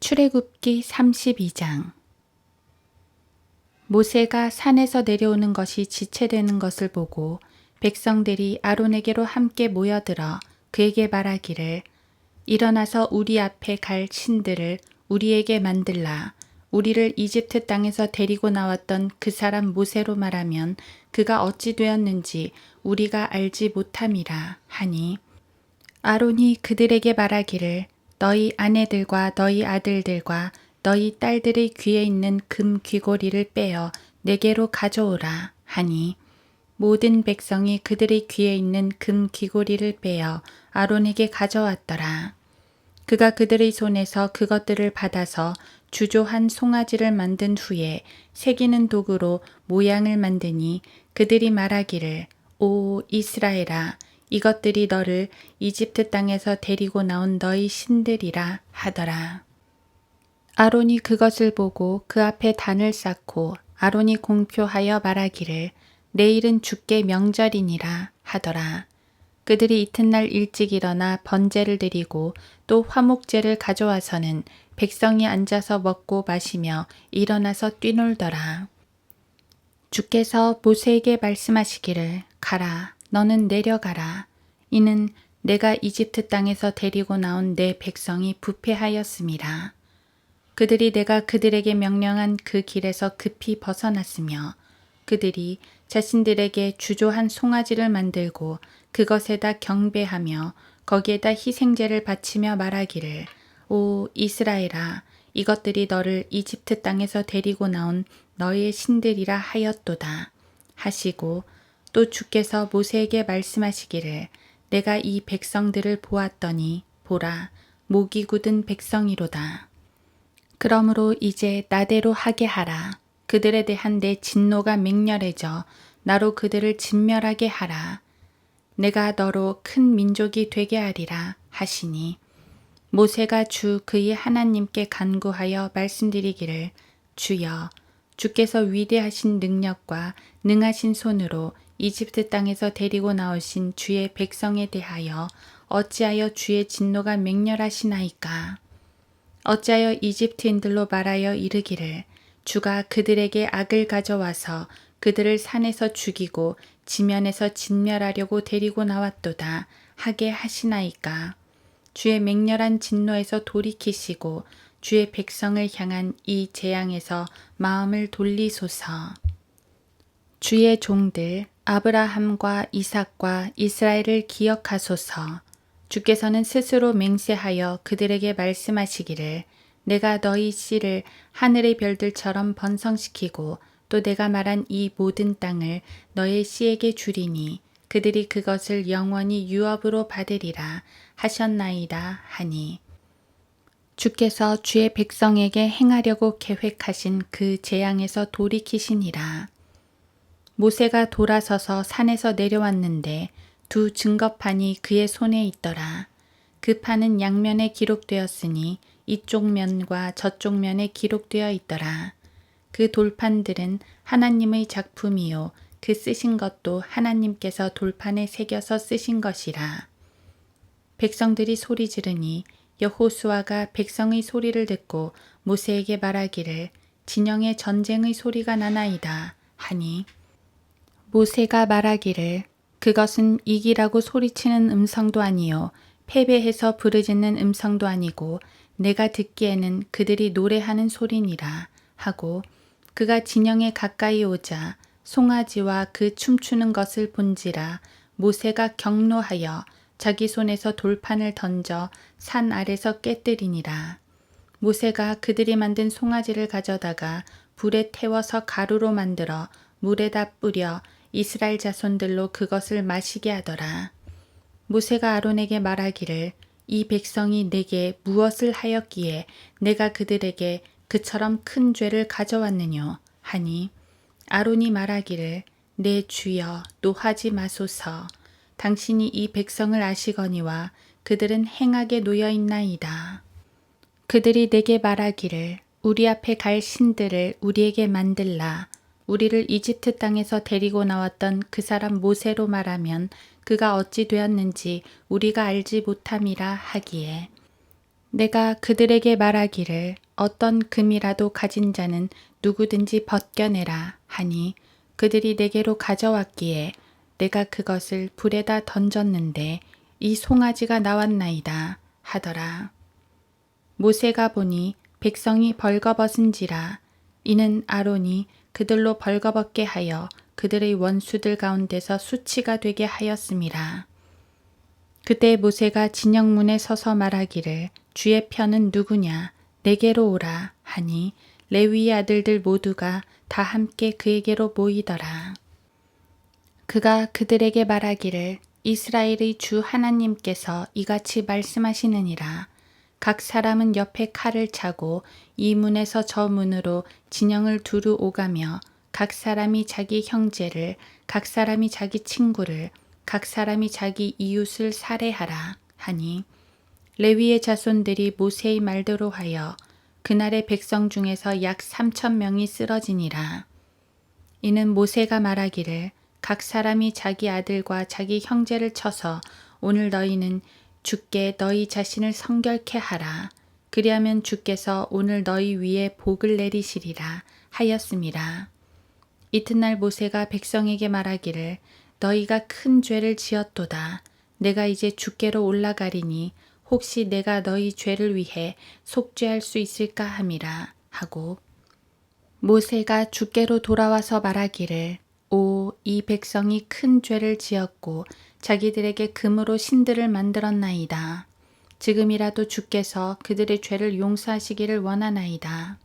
출애굽기 32장. 모세가 산에서 내려오는 것이 지체되는 것을 보고 백성들이 아론에게로 함께 모여들어 그에게 말하기를, 일어나서 우리 앞에 갈 신들을 우리에게 만들라. 우리를 이집트 땅에서 데리고 나왔던 그 사람 모세로 말하면 그가 어찌 되었는지 우리가 알지 못함이라 하니, 아론이 그들에게 말하기를, 너희 아내들과 너희 아들들과 너희 딸들의 귀에 있는 금 귀고리를 빼어 내게로 가져오라 하니, 모든 백성이 그들의 귀에 있는 금 귀고리를 빼어 아론에게 가져왔더라. 그가 그들의 손에서 그것들을 받아서 주조한 송아지를 만든 후에 새기는 도구로 모양을 만드니, 그들이 말하기를, 오 이스라엘아, 이것들이 너를 이집트 땅에서 데리고 나온 너희 신들이라 하더라. 아론이 그것을 보고 그 앞에 단을 쌓고 아론이 공표하여 말하기를, 내일은 주께 명절이니라 하더라. 그들이 이튿날 일찍 일어나 번제를 드리고 또 화목제를 가져와서는 백성이 앉아서 먹고 마시며 일어나서 뛰놀더라. 주께서 모세에게 말씀하시기를, 가라, 너는 내려가라. 이는 내가 이집트 땅에서 데리고 나온 내 백성이 부패하였음이라. 그들이 내가 그들에게 명령한 그 길에서 급히 벗어났으며, 그들이 자신들에게 주조한 송아지를 만들고 그것에다 경배하며 거기에다 희생제를 바치며 말하기를, 오 이스라엘아, 이것들이 너를 이집트 땅에서 데리고 나온 너희의 신들이라 하였도다 하시고, 또 주께서 모세에게 말씀하시기를, 내가 이 백성들을 보았더니 보라, 목이 굳은 백성이로다. 그러므로 이제 나대로 하게 하라. 그들에 대한 내 진노가 맹렬해져 나로 그들을 진멸하게 하라. 내가 너로 큰 민족이 되게 하리라 하시니, 모세가 주 그의 하나님께 간구하여 말씀드리기를, 주여, 주께서 위대하신 능력과 능하신 손으로 이집트 땅에서 데리고 나오신 주의 백성에 대하여 어찌하여 주의 진노가 맹렬하시나이까? 어찌하여 이집트인들로 말하여 이르기를, 주가 그들에게 악을 가져와서 그들을 산에서 죽이고 지면에서 진멸하려고 데리고 나왔도다 하게 하시나이까? 주의 맹렬한 진노에서 돌이키시고 주의 백성을 향한 이 재앙에서 마음을 돌리소서. 주의 종들 아브라함과 이삭과 이스라엘을 기억하소서. 주께서는 스스로 맹세하여 그들에게 말씀하시기를, 내가 너희 씨를 하늘의 별들처럼 번성시키고 또 내가 말한 이 모든 땅을 너의 씨에게 주리니 그들이 그것을 영원히 유업으로 받으리라 하셨나이다 하니, 주께서 주의 백성에게 행하려고 계획하신 그 재앙에서 돌이키시니라. 모세가 돌아서서 산에서 내려왔는데 두 증거판이 그의 손에 있더라. 그 판은 양면에 기록되었으니 이쪽 면과 저쪽 면에 기록되어 있더라. 그 돌판들은 하나님의 작품이요 그 쓰신 것도 하나님께서 돌판에 새겨서 쓰신 것이라. 백성들이 소리 지르니 여호수아가 백성의 소리를 듣고 모세에게 말하기를, 진영에 전쟁의 소리가 나나이다 하니, 모세가 말하기를, 그것은 이기라고 소리치는 음성도 아니요 패배해서 부르짖는 음성도 아니고 내가 듣기에는 그들이 노래하는 소리니라 하고, 그가 진영에 가까이 오자 송아지와 그 춤추는 것을 본지라 모세가 경노하여 자기 손에서 돌판을 던져 산 아래서 깨뜨리니라. 모세가 그들이 만든 송아지를 가져다가 불에 태워서 가루로 만들어 물에다 뿌려 이스라엘 자손들로 그것을 마시게 하더라. 모세가 아론에게 말하기를, 이 백성이 내게 무엇을 하였기에 내가 그들에게 그처럼 큰 죄를 가져왔느뇨 하니, 아론이 말하기를, 내 주여 노하지 마소서. 당신이 이 백성을 아시거니와 그들은 행악에 놓여 있나이다. 그들이 내게 말하기를, 우리 앞에 갈 신들을 우리에게 만들라. 우리를 이집트 땅에서 데리고 나왔던 그 사람 모세로 말하면 그가 어찌 되었는지 우리가 알지 못함이라 하기에, 내가 그들에게 말하기를 어떤 금이라도 가진 자는 누구든지 벗겨내라 하니 그들이 내게로 가져왔기에 내가 그것을 불에다 던졌는데 이 송아지가 나왔나이다 하더라. 모세가 보니 백성이 벌거벗은지라 이는 아론이 그들로 벌거벗게 하여 그들의 원수들 가운데서 수치가 되게 하였음이라. 그때 모세가 진영문에 서서 말하기를 주의 편은 누구냐 내게로 오라 하니 레위의 아들들 모두가 다 함께 그에게로 모이더라. 그가 그들에게 말하기를 이스라엘의 주 하나님께서 이같이 말씀하시느니라. 각 사람은 옆에 칼을 차고 이 문에서 저 문으로 진영을 두루 오가며 각 사람이 자기 형제를, 각 사람이 자기 친구를, 각 사람이 자기 이웃을 살해하라 하니 레위의 자손들이 모세의 말대로 하여 그날의 백성 중에서 약 3,000명이 쓰러지니라. 이는 모세가 말하기를 각 사람이 자기 아들과 자기 형제를 쳐서 오늘 너희는 주께 너희 자신을 성결케 하라. 그리하면 주께서 오늘 너희 위에 복을 내리시리라 하였음이라. 이튿날 모세가 백성에게 말하기를 너희가 큰 죄를 지었도다. 내가 이제 주께로 올라가리니 혹시 내가 너희 죄를 위해 속죄할 수 있을까 함이라 하고 모세가 주께로 돌아와서 말하기를 오, 이 백성이 큰 죄를 지었고 자기들에게 금으로 신들을 만들었나이다. 지금이라도 주께서 그들의 죄를 용서하시기를 원하나이다.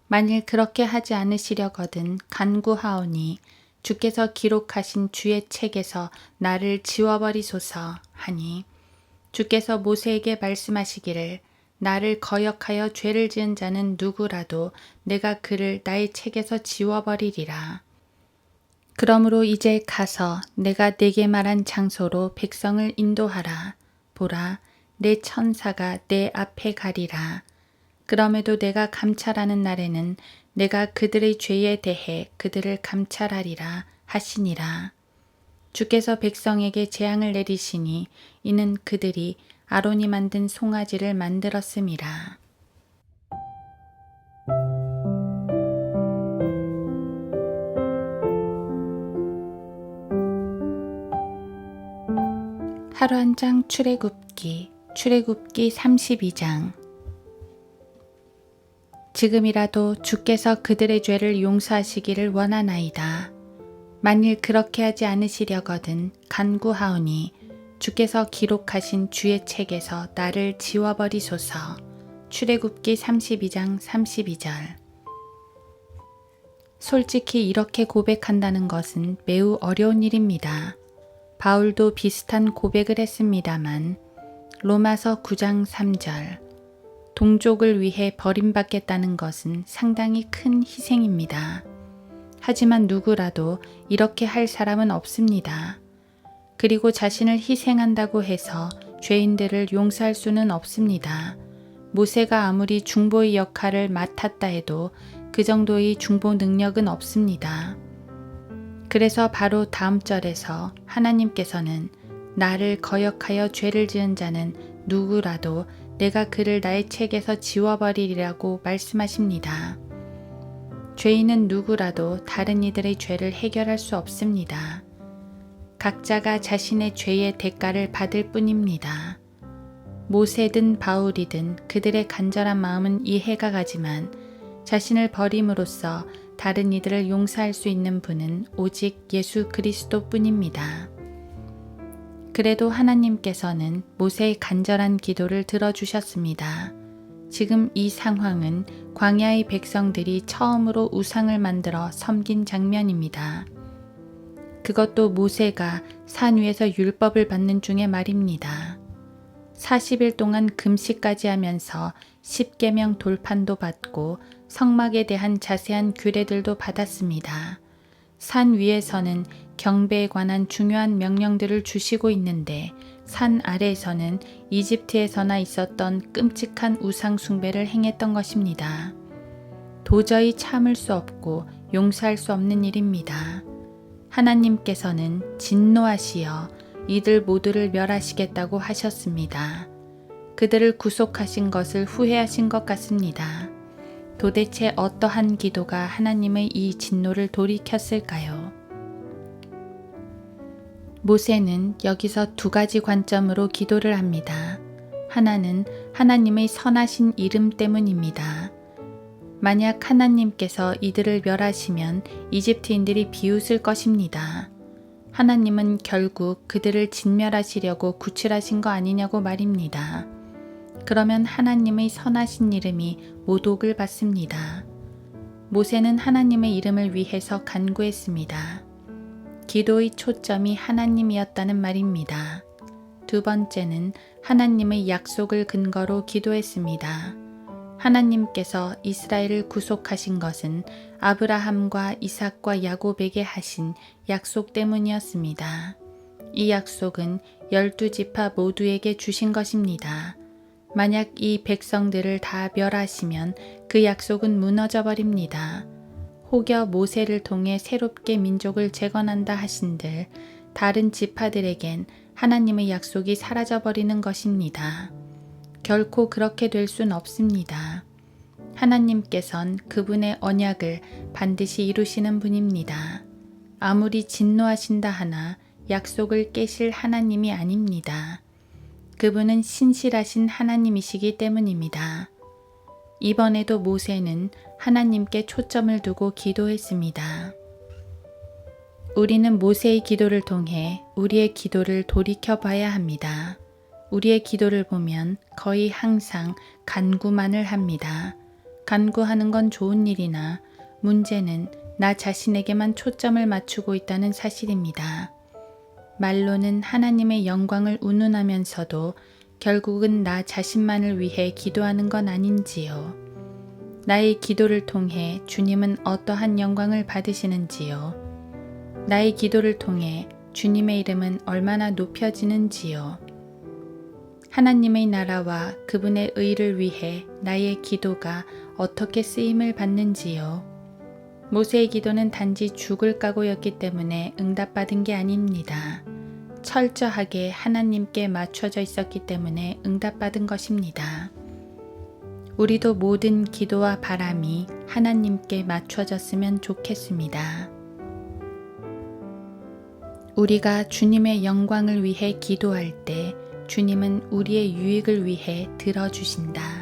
만일 그렇게 하지 않으시려거든 간구하오니 주께서 기록하신 주의 책에서 나를 지워버리소서 하니 주께서 모세에게 말씀하시기를 나를 거역하여 죄를 지은 자는 누구라도 내가 그를 나의 책에서 지워버리리라. 그러므로 이제 가서 내가 네게 말한 장소로 백성을 인도하라. 보라, 내 천사가 내 앞에 가리라. 그럼에도 내가 감찰하는 날에는 내가 그들의 죄에 대해 그들을 감찰하리라 하시니라. 주께서 백성에게 재앙을 내리시니 이는 그들이 아론이 만든 송아지를 만들었음이라. 하루 한 장 출애굽기 32장. 지금이라도 주께서 그들의 죄를 용서하시기를 원하나이다. 만일 그렇게 하지 않으시려거든 간구하오니 주께서 기록하신 주의 책에서 나를 지워버리소서. 출애굽기 32장 32절. 솔직히 이렇게 고백한다는 것은 매우 어려운 일입니다. 바울도 비슷한 고백을 했습니다만 로마서 9장 3절 동족을 위해 버림받겠다는 것은 상당히 큰 희생입니다. 하지만 누구라도 이렇게 할 사람은 없습니다. 그리고 자신을 희생한다고 해서 죄인들을 용서할 수는 없습니다. 모세가 아무리 중보의 역할을 맡았다 해도 그 정도의 중보 능력은 없습니다. 그래서 바로 다음 절에서 하나님께서는 나를 거역하여 죄를 지은 자는 누구라도 내가 그를 나의 책에서 지워버리리라고 말씀하십니다. 죄인은 누구라도 다른 이들의 죄를 해결할 수 없습니다. 각자가 자신의 죄의 대가를 받을 뿐입니다. 모세든 바울이든 그들의 간절한 마음은 이해가 가지만 자신을 버림으로써 다른 이들을 용서할 수 있는 분은 오직 예수 그리스도 뿐입니다. 그래도 하나님께서는 모세의 간절한 기도를 들어주셨습니다. 지금 이 상황은 광야의 백성들이 처음으로 우상을 만들어 섬긴 장면입니다. 그것도 모세가 산 위에서 율법을 받는 중에 말입니다. 40일 동안 금식까지 하면서 10계명 돌판도 받고 성막에 대한 자세한 규례들도 받았습니다. 산 위에서는 경배에 관한 중요한 명령들을 주시고 있는데 산 아래에서는 이집트에서나 있었던 끔찍한 우상 숭배를 행했던 것입니다. 도저히 참을 수 없고 용서할 수 없는 일입니다. 하나님께서는 진노하시어 이들 모두를 멸하시겠다고 하셨습니다. 그들을 구속하신 것을 후회하신 것 같습니다. 도대체 어떠한 기도가 하나님의 이 진노를 돌이켰을까요? 모세는 여기서 두 가지 관점으로 기도를 합니다. 하나는 하나님의 선하신 이름 때문입니다. 만약 하나님께서 이들을 멸하시면 이집트인들이 비웃을 것입니다. 하나님은 결국 그들을 진멸하시려고 구출하신 거 아니냐고 말입니다. 그러면 하나님의 선하신 이름이 모독을 받습니다. 모세는 하나님의 이름을 위해서 간구했습니다. 기도의 초점이 하나님이었다는 말입니다. 두 번째는 하나님의 약속을 근거로 기도했습니다. 하나님께서 이스라엘을 구속하신 것은 아브라함과 이삭과 야곱에게 하신 약속 때문이었습니다. 이 약속은 12지파 모두에게 주신 것입니다. 만약 이 백성들을 다 멸하시면 그 약속은 무너져 버립니다. 혹여 모세를 통해 새롭게 민족을 재건한다 하신들 다른 지파들에겐 하나님의 약속이 사라져 버리는 것입니다. 결코 그렇게 될 순 없습니다. 하나님께선 그분의 언약을 반드시 이루시는 분입니다. 아무리 진노하신다 하나 약속을 깨실 하나님이 아닙니다. 그분은 신실하신 하나님이시기 때문입니다. 이번에도 모세는 하나님께 초점을 두고 기도했습니다. 우리는 모세의 기도를 통해 우리의 기도를 돌이켜 봐야 합니다. 우리의 기도를 보면 거의 항상 간구만을 합니다. 간구하는 건 좋은 일이나 문제는 나 자신에게만 초점을 맞추고 있다는 사실입니다. 말로는 하나님의 영광을 운운하면서도 결국은 나 자신만을 위해 기도하는 건 아닌지요. 나의 기도를 통해 주님은 어떠한 영광을 받으시는지요. 나의 기도를 통해 주님의 이름은 얼마나 높여지는지요. 하나님의 나라와 그분의 의를 위해 나의 기도가 어떻게 쓰임을 받는지요. 모세의 기도는 단지 죽을 각오였기 때문에 응답받은 게 아닙니다. 철저하게 하나님께 맞춰져 있었기 때문에 응답받은 것입니다. 우리도 모든 기도와 바람이 하나님께 맞춰졌으면 좋겠습니다. 우리가 주님의 영광을 위해 기도할 때 주님은 우리의 유익을 위해 들어주신다.